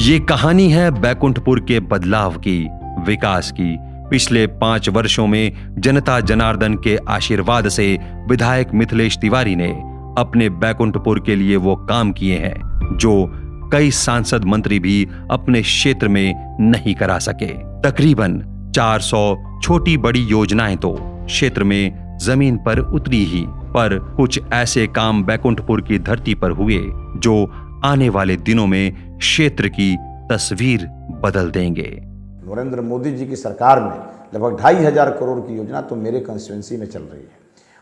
ये कहानी है बैकुंठपुर के बदलाव की, विकास की। पिछले 5 वर्षों में जनता जनार्दन के आशीर्वाद से विधायक मिथिलेश तिवारी ने अपने बैकुंठपुर के लिए वो काम किए हैं जो कई सांसद मंत्री भी अपने क्षेत्र में नहीं करा सके। तकरीबन 400 छोटी बड़ी योजनाएं तो क्षेत्र में जमीन पर उतरी ही, पर कुछ ऐसे काम बैकुंठपुर की धरती पर हुए जो आने वाले दिनों में क्षेत्र की तस्वीर बदल देंगे। नरेंद्र मोदी जी की सरकार में लगभग 2,500 करोड़ की योजना तो मेरे कंस्टिट्यूंसी में चल रही है।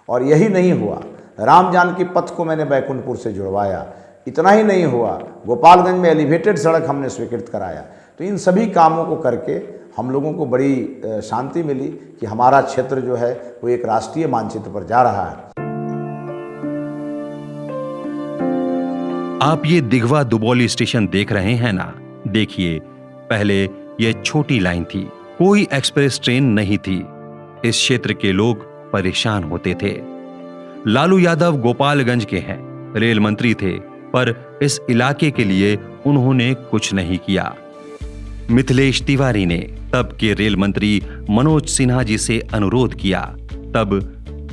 और यही नहीं हुआ, राम जानकी पथ को मैंने बैकुंठपुर से जुड़वाया। इतना ही नहीं हुआ, गोपालगंज में एलिवेटेड सड़क हमने स्वीकृत कराया। तो इन सभी कामों को करके हम लोगों को बड़ी शांति मिली कि हमारा क्षेत्र जो है वो एक राष्ट्रीय मानचित्र पर जा रहा है। आप ये दिघवा दुबौली स्टेशन देख रहे हैं ना? देखिए, पहले ये छोटी लाइन थी, कोई एक्सप्रेस ट्रेन नहीं थी। इस क्षेत्र के लोग परेशान होते थे। लालू यादव गोपालगंज के हैं, रेल मंत्री थे, पर इस इलाके के लिए उन्होंने कुछ नहीं किया। मिथिलेश तिवारी ने तब के रेल मंत्री मनोज सिन्हा जी से अनुरोध किया। तब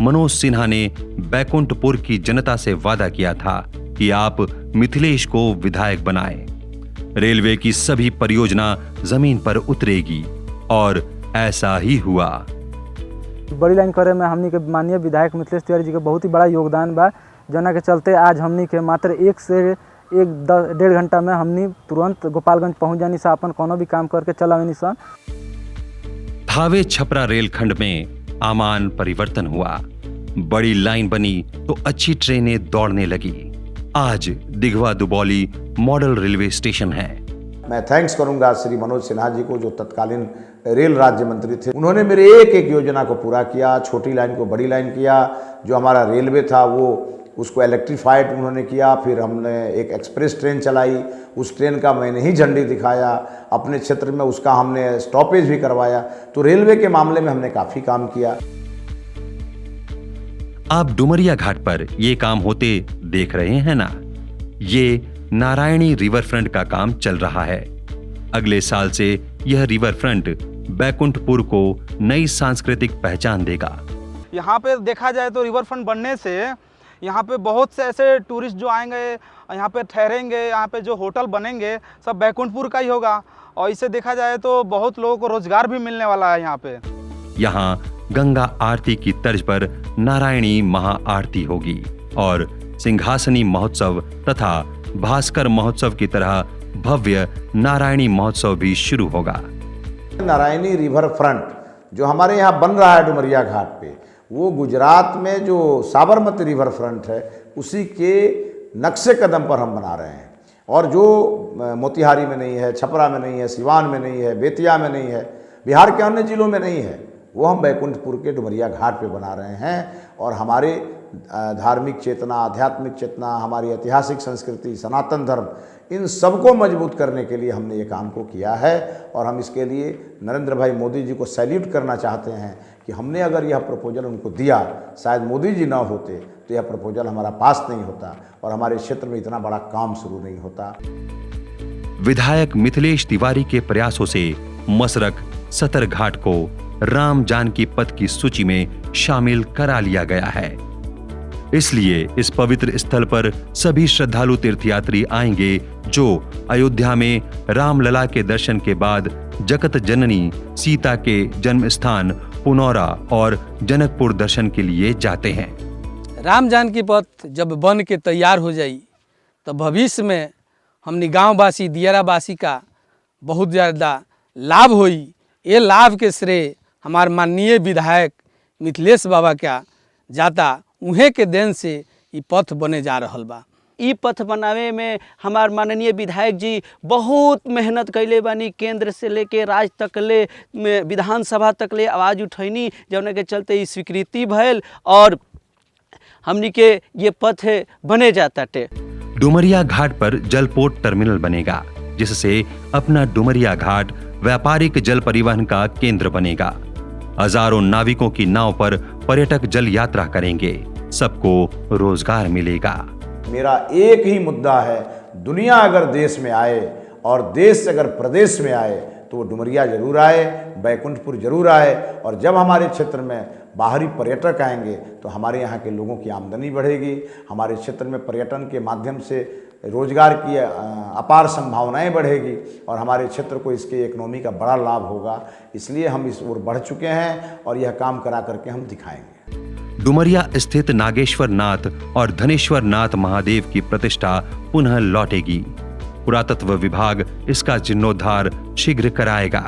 मनोज सिन्हा ने बैकुंठपुर की जनता से वादा किया था कि आप मिथिलेश को विधायक बनाएं। रेलवे की सभी परियोजना जमीन पर उतरेगी और ऐसा ही हुआ। बड़ी लाइन करे में हमनी के माननीय विधायक मिथिलेश तिवारी जी के बहुत ही बड़ा योगदान बा, जना के चलते आज हमनी के मात्र 1 से 1.5 घंटा में हमनी तुरंत गोपालगंज पहुंच जानी सा, अपन कोनो भी काम करके चलावेनी सा। थावे छपरा रेलखंड में आमान परिवर्तन हुआ, बड़ी लाइन बनी तो अच्छी ट्रेनें दौड़ने लगी। आज Dighwa Dubauli model railway station है। मैं थैंक्स करूंगा श्री मनोज सिन्हा जी को, जो तत्कालीन रेल राज्य मंत्री थे। उन्होंने मेरे एक एक योजना को पूरा किया, छोटी लाइन को बड़ी लाइन किया। जो हमारा रेलवे था वो उसको इलेक्ट्रीफाइड उन्होंने किया। फिर हमने एक एक्सप्रेस ट्रेन चलाई, उस ट्रेन का मैंने ही झंडी दिखाया अपने क्षेत्र में, उसका हमने स्टॉपेज भी करवाया। तो रेलवे के मामले में हमने काफ़ी काम किया। आप डुमरिया घाट पर ये काम होते देख रहे हैं ना? ये नारायणी रिवर फ्रंट का काम चल रहा है। अगले साल से यह रिवर फ्रंट बैकुंठपुर को नई सांस्कृतिक पहचान देगा। यहाँ पे देखा जाए तो रिवर फ्रंट बनने से यहाँ पे बहुत से ऐसे टूरिस्ट जो आएंगे, यहाँ पे ठहरेंगे, यहाँ पे जो होटल बनेंगे सब बैकुंठपुर का ही होगा। और इसे देखा जाए तो बहुत लोगों को रोजगार भी मिलने वाला है। यहाँ पे गंगा आरती की तर्ज पर नारायणी महाआरती होगी और सिंहासनी महोत्सव तथा भास्कर महोत्सव की तरह भव्य नारायणी महोत्सव भी शुरू होगा। नारायणी रिवर फ्रंट जो हमारे यहाँ बन रहा है डुमरिया घाट पे, वो गुजरात में जो साबरमती रिवर फ्रंट है उसी के नक्शे कदम पर हम बना रहे हैं। और जो मोतिहारी में नहीं है, छपरा में नहीं है, सिवान में नहीं है, बेतिया में नहीं है, बिहार के अन्य जिलों में नहीं है, वो हम बैकुंठपुर के डुमरिया घाट पे बना रहे हैं। और हमारे धार्मिक चेतना, आध्यात्मिक चेतना, हमारी ऐतिहासिक संस्कृति, सनातन धर्म, इन सबको मजबूत करने के लिए हमने ये काम को किया है। और हम इसके लिए नरेंद्र भाई मोदी जी को सैल्यूट करना चाहते हैं कि हमने अगर यह प्रपोजल उनको दिया, शायद मोदी जी ना होते तो यह प्रपोजल हमारा पास नहीं होता और हमारे क्षेत्र में इतना बड़ा काम शुरू नहीं होता। विधायक मिथिलेश तिवारी के प्रयासों से मसरक सतर घाट को राम जानकी पथ की सूची में शामिल करा लिया गया है। इसलिए इस पवित्र स्थल पर सभी श्रद्धालु तीर्थयात्री आएंगे जो अयोध्या में रामलला के दर्शन के बाद जगत जननी सीता के जन्म स्थान पुनौरा और जनकपुर दर्शन के लिए जाते हैं। राम जानकी पथ जब बन के तैयार हो जाई तो भविष्य में हमनी गांववासी, दियारावासी का बहुत ज़्यादा लाभ होई। ये लाभ के श्रेय हमार माननीय विधायक मिथिलेश बाबा क्या जाता, उहे के देन से ये पथ बने जा रहल बा। ई पथ बनावे में हमार माननीय विधायक जी बहुत मेहनत कैले बानी। केंद्र से लेके राज्य तक ले, विधानसभा तक ले आवाज़ उठैनी, जौन के चलते ई स्वीकृति भयल और हमनी के ये पथ बने जाता टे। डुमरिया घाट पर जलपोर्ट टर्मिनल बनेगा, जिससे अपना डुमरिया घाट व्यापारिक जल परिवहन का केंद्र बनेगा। हजारों नाविकों की नाव पर पर्यटक जल यात्रा करेंगे, सबको रोजगार मिलेगा। मेरा एक ही मुद्दा है, दुनिया अगर देश में आए और देश अगर प्रदेश में आए तो वो डुमरिया जरूर आए, बैकुंठपुर जरूर आए। और जब हमारे क्षेत्र में बाहरी पर्यटक आएंगे तो हमारे यहाँ के लोगों की आमदनी बढ़ेगी। हमारे क्षेत्र में पर्यटन के माध्यम से रोजगार की अपार संभावनाएं बढ़ेगी और हमारे क्षेत्र को इसके इकोनॉमी का बड़ा लाभ होगा। इसलिए हम इस ओर बढ़ चुके हैं और यह काम करा करके हम दिखाएंगे। डुमरिया स्थित नागेश्वर नाथ और धनेश्वर नाथ महादेव की प्रतिष्ठा पुनः लौटेगी। पुरातत्व विभाग इसका जीर्णोद्धार शीघ्र कराएगा।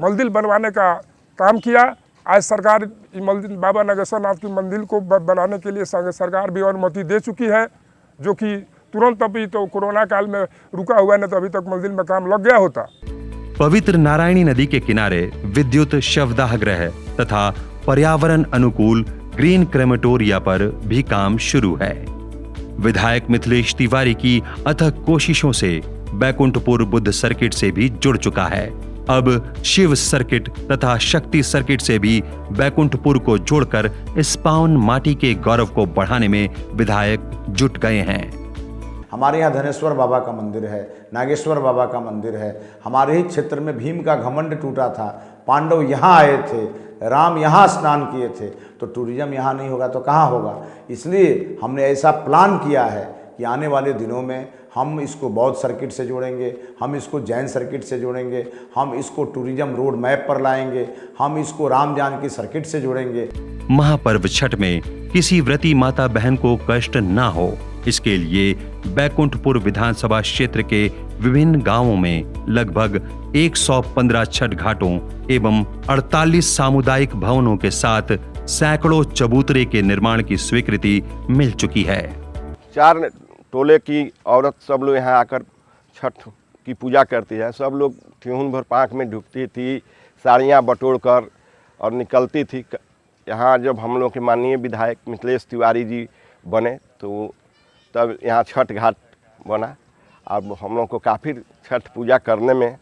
मंदिर बनवाने का काम किया। आज सरकार मंदिर बाबा नागेश्वर नाथ की मंदिर को बनाने के लिए सरकार भी अनुमति दे चुकी है, जो कि तुरंत अभी तो कोरोना काल में रुका हुआ है, तो अभी तक मंदिर में काम लग गया होता। पवित्र नारायणी नदी के किनारे विद्युत शवदाह गृह तथा पर्यावरण अनुकूल ग्रीन क्रेमेटोरिया पर भी काम शुरू है। विधायक मिथिलेश तिवारी की अथक कोशिशों से बैकुंठपुर बुद्ध सर्किट से भी जुड़ चुका है। अब शिव सर्किट तथा शक्ति सर्किट से भी बैकुंठपुर को जोड़कर इस पावन माटी के गौरव को बढ़ाने में विधायक जुट गए हैं। हमारे यहाँ धनेश्वर बाबा का मंदिर है, नागेश्वर बाबा का मंदिर है। हमारे ही क्षेत्र में भीम का घमंड टूटा था, पांडव यहाँ आए थे, राम यहाँ स्नान किए थे, तो टूरिज्म यहाँ नहीं होगा तो कहाँ होगा। इसलिए हमने ऐसा प्लान किया है कि आने वाले दिनों में हम इसको बौद्ध सर्किट से जोड़ेंगे, हम इसको जैन सर्किट से जोड़ेंगे, हम इसको टूरिज्म रोड मैप पर लाएंगे, हम इसको राम जानकी सर्किट से जोड़ेंगे। महापर्व छठ में किसी व्रती माता बहन को कष्ट ना हो, इसके लिए बैकुंठपुर विधानसभा क्षेत्र के विभिन्न गांवों में लगभग 115 छठ घाटों एवं 48 सामुदायिक भवनों के साथ सैकड़ों चबूतरे के निर्माण की स्वीकृति मिल चुकी है। 4 टोले की औरत सब लोग यहाँ आकर छठ की पूजा करती है। सब लोग ठेहुन भर पाँख में ढुकती थी, साड़ियाँ बटोर कर और निकलती थी। यहाँ जब हम लोग के माननीय विधायक मिथिलेश तिवारी जी बने तो तब यहाँ छठ घाट बना। अब हम लोग को काफ़ी छठ पूजा करने में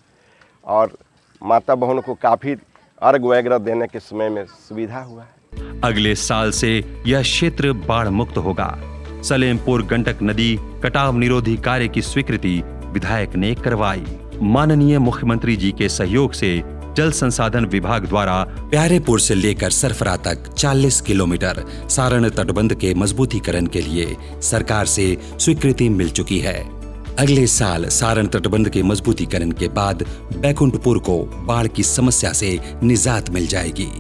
और माता बहनों को काफ़ी अर्घ वगैरह देने के समय में सुविधा हुआ है। अगले साल से यह क्षेत्र बाढ़ मुक्त होगा। सलेमपुर गंडक नदी कटाव निरोधी कार्य की स्वीकृति विधायक ने करवाई। माननीय मुख्यमंत्री जी के सहयोग से जल संसाधन विभाग द्वारा प्यारेपुर से लेकर सरफरा तक 40 किलोमीटर सारण तटबंध के मजबूतीकरण के लिए सरकार से स्वीकृति मिल चुकी है। अगले साल सारण तटबंध के मजबूतीकरण के बाद बैकुंठपुर को बाढ़ की समस्या से निजात मिल जाएगी।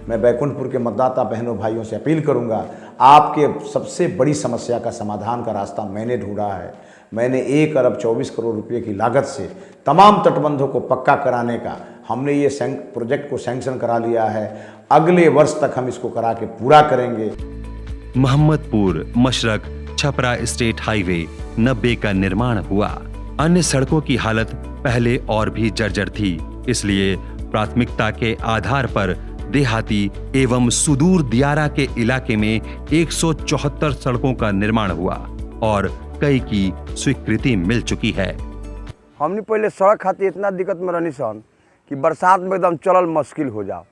मैं बैकुंठपुर के मतदाता बहनों भाइयों से अपील करूंगा, आपके सबसे बड़ी समस्या का समाधान का रास्ता मैंने ढूंढा है। मैंने 1 अरब 24 करोड़ रुपए की लागत से तमाम तटबंधों को पक्का कराने का हमने ये प्रोजेक्ट को सैंक्शन करा लिया है। अगले वर्ष तक हम इसको करा के पूरा करेंगे। मोहम्मदपुर मशरक छपरा स्टेट हाईवे 90 का निर्माण हुआ। अन्य सड़कों की हालत पहले और भी जर्जर थी, इसलिए प्राथमिकता के आधार पर देहाती एवं सुदूर दियारा के इलाके में 174 सड़कों का निर्माण हुआ और कई की स्वीकृति मिल चुकी है। हमने पहले सड़क खातिर इतना दिक्कत में रहनी सन कि बरसात में एकदम चलल मुश्किल हो जाओ,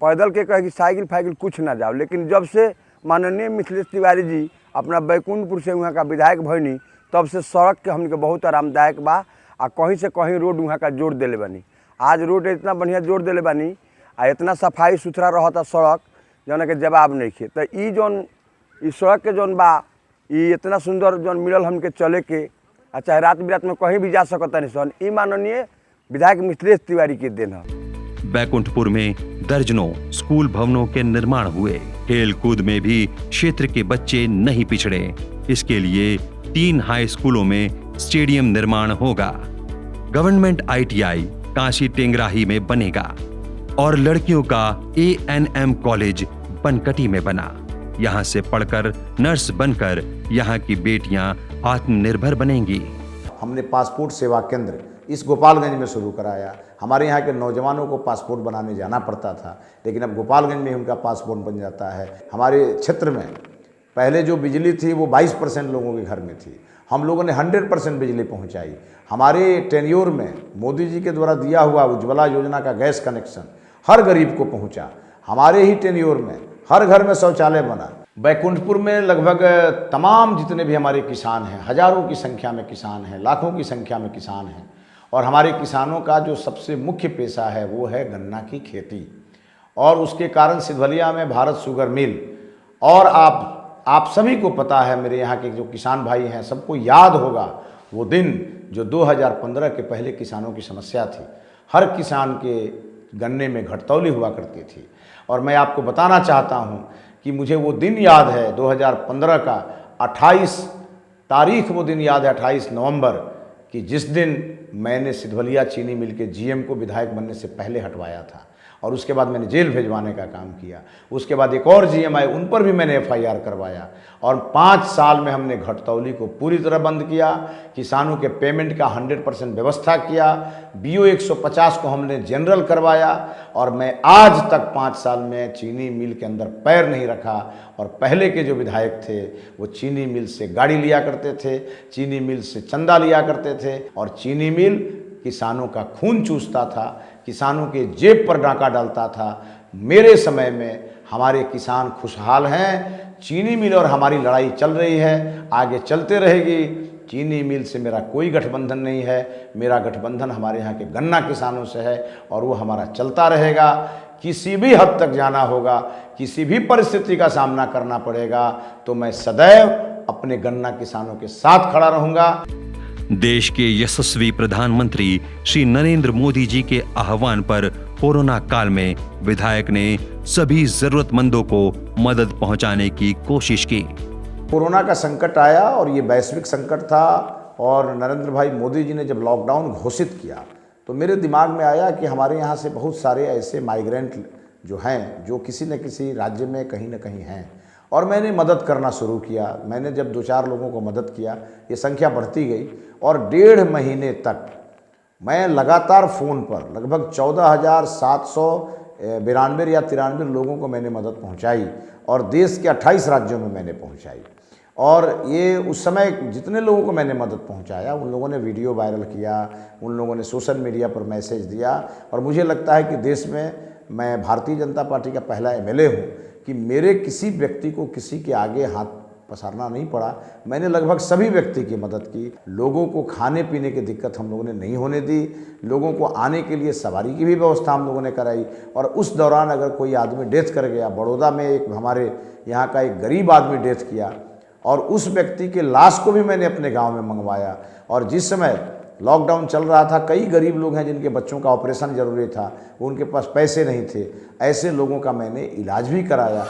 पैदल के कहे कि साइकिल फाइकिल कुछ ना जाओ। लेकिन जब से माननीय मिथिलेश तिवारी जी अपना बैकुंठपुर से वहाँ का विधायक भइनी, तब से सड़क के हमके बहुत आरामदायक बा। आ कहीं से कहीं रोड वहाँ का जोड़ देले बानी। आज रोड इतना बढ़िया जोड़ देले बानी आ इतना सफाई सुथरा रहता सड़क जौन के जवाब नहीं खे। तो ई जौन इस सड़क के जौन बा ई इतना सुंदर जौन मिलल हमके चले के, चाहे रात बिरात में कहीं भी जा सकता नहीं सन, ई माननीय विधायक मिथिलेश तिवारी के देन है। बैकुंठपुर में दर्जनों स्कूल भवनों के निर्माण हुए। खेल कूद में भी क्षेत्र के बच्चे नहीं पिछड़े। इसके लिए 3 हाई स्कूलों में स्टेडियम निर्माण होगा। गवर्नमेंट ITI काशी टेंगराही में बनेगा और लड़कियों का ANM कॉलेज बनकटी में बना। यहाँ से पढ़कर नर्स बनकर यहाँ की बेटियां आत्मनिर्भर बनेंगी। हमने पासपोर्ट सेवा केंद्र इस गोपालगंज में शुरू कराया। हमारे यहाँ के नौजवानों को पासपोर्ट बनाने जाना पड़ता था, लेकिन अब गोपालगंज में उनका पासपोर्ट बन जाता है। हमारे क्षेत्र में पहले जो बिजली थी वो 22% लोगों के घर में थी, हम लोगों ने 100% बिजली पहुँचाई। हमारे टेन्योर में मोदी जी के द्वारा दिया हुआ उज्ज्वला योजना का गैस कनेक्शन हर गरीब को पहुँचा। हमारे ही टेन्योर में हर घर में शौचालय बना। बैकुंठपुर में लगभग तमाम जितने भी हमारे किसान हैं, हजारों की संख्या में किसान हैं, लाखों की संख्या में किसान हैं, और हमारे किसानों का जो सबसे मुख्य पेशा है वो है गन्ना की खेती। और उसके कारण सिधवलिया में भारत शुगर मिल, और आप सभी को पता है, मेरे यहाँ के जो किसान भाई हैं सबको याद होगा वो दिन जो 2015 के पहले किसानों की समस्या थी। हर किसान के गन्ने में घटतौली हुआ करती थी। और मैं आपको बताना चाहता हूँ कि मुझे वो दिन याद है 2015 का 28 तारीख, वो दिन याद है 28 नवंबर, कि जिस दिन मैंने सिधवलिया चीनी मिल के जीएम को विधायक बनने से पहले हटवाया था, और उसके बाद मैंने जेल भेजवाने का काम किया। उसके बाद एक और जीएम आए, उन पर भी मैंने एफआईआर करवाया, और 5 साल में हमने घटतौली को पूरी तरह बंद किया, किसानों के पेमेंट का 100% व्यवस्था किया, बीओ 150 को हमने जनरल करवाया, और मैं आज तक 5 साल में चीनी मिल के अंदर पैर नहीं रखा। और पहले के जो विधायक थे वो चीनी मिल से गाड़ी लिया करते थे, चीनी मिल से चंदा लिया करते थे, और चीनी मिल किसानों का खून चूसता था, किसानों के जेब पर डाका डालता था। मेरे समय में हमारे किसान खुशहाल हैं, चीनी मिल और हमारी लड़ाई चल रही है, आगे चलते रहेगी। चीनी मिल से मेरा कोई गठबंधन नहीं है, मेरा गठबंधन हमारे यहाँ के गन्ना किसानों से है, और वो हमारा चलता रहेगा। किसी भी हद तक जाना होगा, किसी भी परिस्थिति का सामना करना पड़ेगा, तो मैं सदैव अपने गन्ना किसानों के साथ खड़ा रहूँगा। देश के यशस्वी प्रधानमंत्री श्री नरेंद्र मोदी जी के आह्वान पर कोरोना काल में विधायक ने सभी जरूरतमंदों को मदद पहुंचाने की कोशिश की। कोरोना का संकट आया और ये वैश्विक संकट था, और नरेंद्र भाई मोदी जी ने जब लॉकडाउन घोषित किया तो मेरे दिमाग में आया कि हमारे यहाँ से बहुत सारे ऐसे माइग्रेंट जो हैं, जो किसी न किसी राज्य में कहीं न कहीं हैं, और मैंने मदद करना शुरू किया। मैंने जब 2-4 लोगों को मदद किया, ये संख्या बढ़ती गई, और 1.5 महीने तक मैं लगातार फ़ोन पर लगभग 14,792 या 93 लोगों को मैंने मदद पहुंचाई, और देश के 28 राज्यों में मैंने पहुंचाई। और ये उस समय जितने लोगों को मैंने मदद पहुंचाया, उन लोगों ने वीडियो वायरल किया, उन लोगों ने सोशल मीडिया पर मैसेज दिया, और मुझे लगता है कि देश में मैं भारतीय जनता पार्टी का पहला एमएलए हूँ कि मेरे किसी व्यक्ति को किसी के आगे हाथ पसारना नहीं पड़ा। मैंने लगभग सभी व्यक्ति की मदद की। लोगों को खाने पीने की दिक्कत हम लोगों ने नहीं होने दी, लोगों को आने के लिए सवारी की भी व्यवस्था हम लोगों ने कराई। और उस दौरान अगर कोई आदमी डेथ कर गया, बड़ौदा में एक हमारे यहाँ का एक गरीब आदमी डेथ किया, और उस व्यक्ति के लाश को भी मैंने अपने गाँव में मंगवाया। और जिस समय लॉकडाउन चल रहा था, कई गरीब लोग हैं जिनके बच्चों का ऑपरेशन ज़रूरी था, उनके पास पैसे नहीं थे, ऐसे लोगों का मैंने इलाज भी कराया।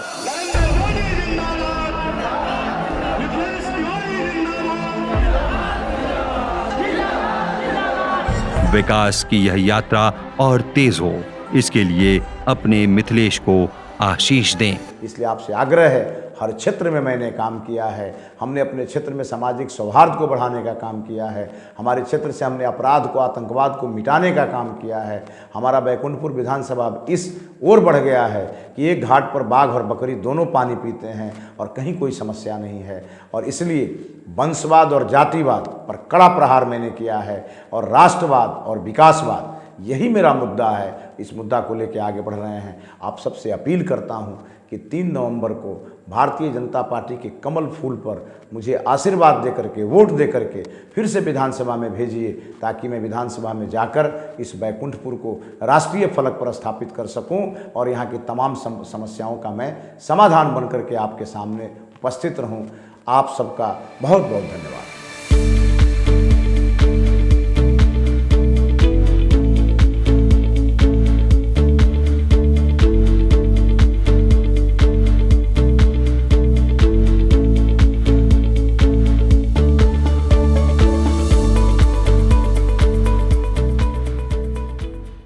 विकास की यह यात्रा और तेज हो, इसके लिए अपने मिथिलेश को आशीष दें। इसलिए आपसे आग्रह है, हर क्षेत्र में मैंने काम किया है। हमने अपने क्षेत्र में सामाजिक सौहार्द को बढ़ाने का काम किया है, हमारे क्षेत्र से हमने अपराध को, आतंकवाद को मिटाने का काम किया है। हमारा बैकुंठपुर विधानसभा इस ओर बढ़ गया है कि एक घाट पर बाघ और बकरी दोनों पानी पीते हैं, और कहीं कोई समस्या नहीं है। और इसलिए वंशवाद और जातिवाद पर कड़ा प्रहार मैंने किया है, और राष्ट्रवाद और विकासवाद यही मेरा मुद्दा है। इस मुद्दा को लेकर आगे बढ़ रहे हैं। आप सबसे अपील करता हूं कि 3 नवंबर को भारतीय जनता पार्टी के कमल फूल पर मुझे आशीर्वाद देकर के, वोट देकर के फिर से विधानसभा में भेजिए, ताकि मैं विधानसभा में जाकर इस बैकुंठपुर को राष्ट्रीय फलक पर स्थापित कर सकूं, और यहाँ की तमाम समस्याओं का मैं समाधान बनकर के आपके सामने उपस्थित रहूं। आप सबका बहुत बहुत धन्यवाद।